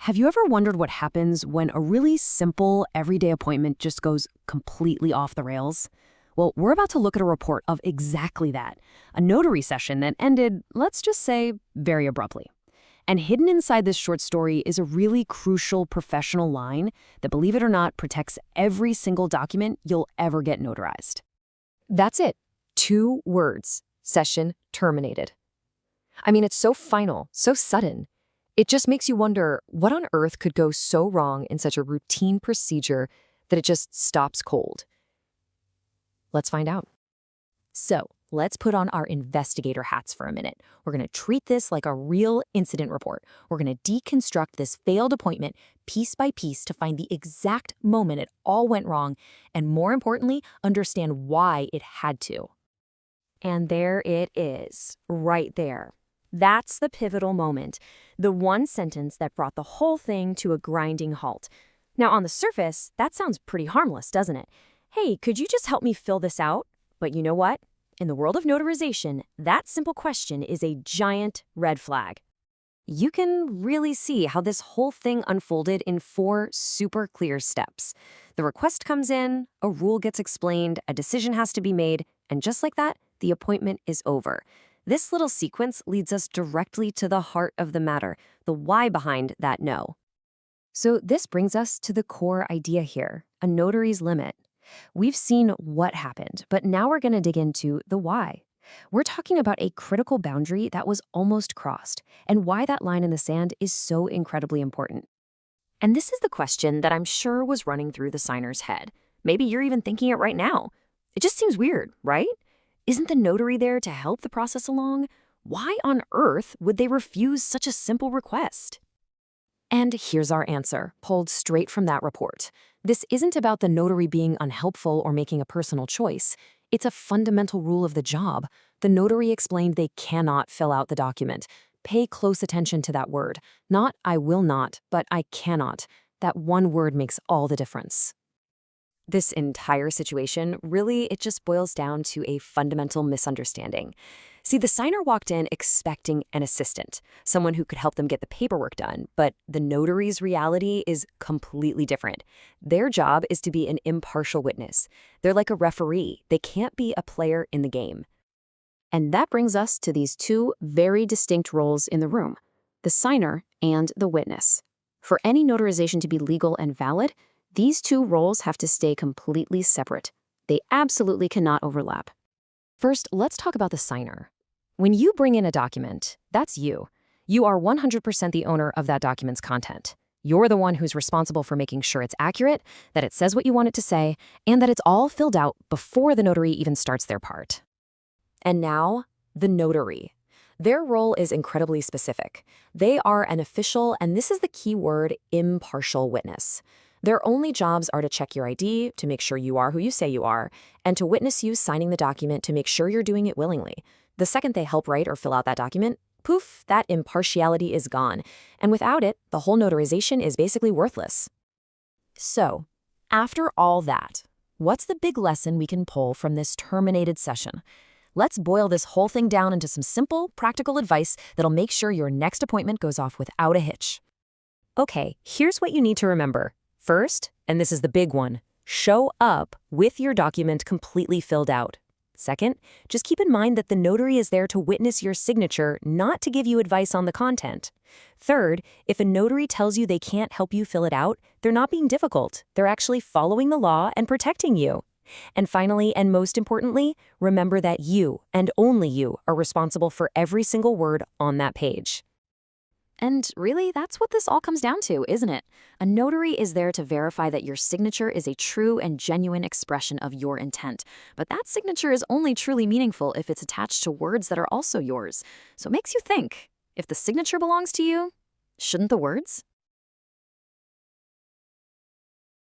Have you ever wondered what happens when a really simple, everyday appointment just goes completely off the rails? Well, we're about to look at a report of exactly that, a notary session that ended, let's just say, very abruptly. And hidden inside this short story is a really crucial professional line that, believe it or not, protects every single document you'll ever get notarized. That's it. 2 words. Session terminated. I mean, it's so final, so sudden. It just makes you wonder what on earth could go so wrong in such a routine procedure that it just stops cold. Let's find out. So, let's put on our investigator hats for a minute. We're going to treat this like a real incident report. We're going to deconstruct this failed appointment piece by piece to find the exact moment it all went wrong, and more importantly, understand why it had to. And there it is, right there. That's the pivotal moment, the one sentence that brought the whole thing to a grinding halt. Now, on the surface, that sounds pretty harmless, doesn't it? Hey, could you just help me fill this out? But you know what? In the world of notarization, that simple question is a giant red flag. You can really see how this whole thing unfolded in 4 super clear steps. The request comes in, a rule gets explained, a decision has to be made, and just like that, the appointment is over. This little sequence leads us directly to the heart of the matter, the why behind that no. So this brings us to the core idea here, a notary's limit. We've seen what happened, but now we're going to dig into the why. We're talking about a critical boundary that was almost crossed, and why that line in the sand is so incredibly important. And this is the question that I'm sure was running through the signer's head. Maybe you're even thinking it right now. It just seems weird, right? Isn't the notary there to help the process along? Why on earth would they refuse such a simple request? And here's our answer, pulled straight from that report. This isn't about the notary being unhelpful or making a personal choice. It's a fundamental rule of the job. The notary explained they cannot fill out the document. Pay close attention to that word. Not I will not, but I cannot. That one word makes all the difference. This entire situation, really, it just boils down to a fundamental misunderstanding. See, the signer walked in expecting an assistant, someone who could help them get the paperwork done, but the notary's reality is completely different. Their job is to be an impartial witness. They're like a referee. They can't be a player in the game. And that brings us to these 2 very distinct roles in the room, the signer and the witness. For any notarization to be legal and valid, these 2 roles have to stay completely separate. They absolutely cannot overlap. First, let's talk about the signer. When you bring in a document, that's you. You are 100% the owner of that document's content. You're the one who's responsible for making sure it's accurate, that it says what you want it to say, and that it's all filled out before the notary even starts their part. And now, the notary. Their role is incredibly specific. They are an official, and this is the key word, impartial witness. Their only jobs are to check your ID, to make sure you are who you say you are, and to witness you signing the document to make sure you're doing it willingly. The second they help write or fill out that document, poof, that impartiality is gone. And without it, the whole notarization is basically worthless. So, after all that, what's the big lesson we can pull from this terminated session? Let's boil this whole thing down into some simple, practical advice that'll make sure your next appointment goes off without a hitch. Okay, here's what you need to remember. First, and this is the big one, show up with your document completely filled out. Second, just keep in mind that the notary is there to witness your signature, not to give you advice on the content. Third, if a notary tells you they can't help you fill it out, they're not being difficult. They're actually following the law and protecting you. And finally, and most importantly, remember that you, and only you, are responsible for every single word on that page. And really, that's what this all comes down to, isn't it? A notary is there to verify that your signature is a true and genuine expression of your intent. But that signature is only truly meaningful if it's attached to words that are also yours. So it makes you think, if the signature belongs to you, shouldn't the words?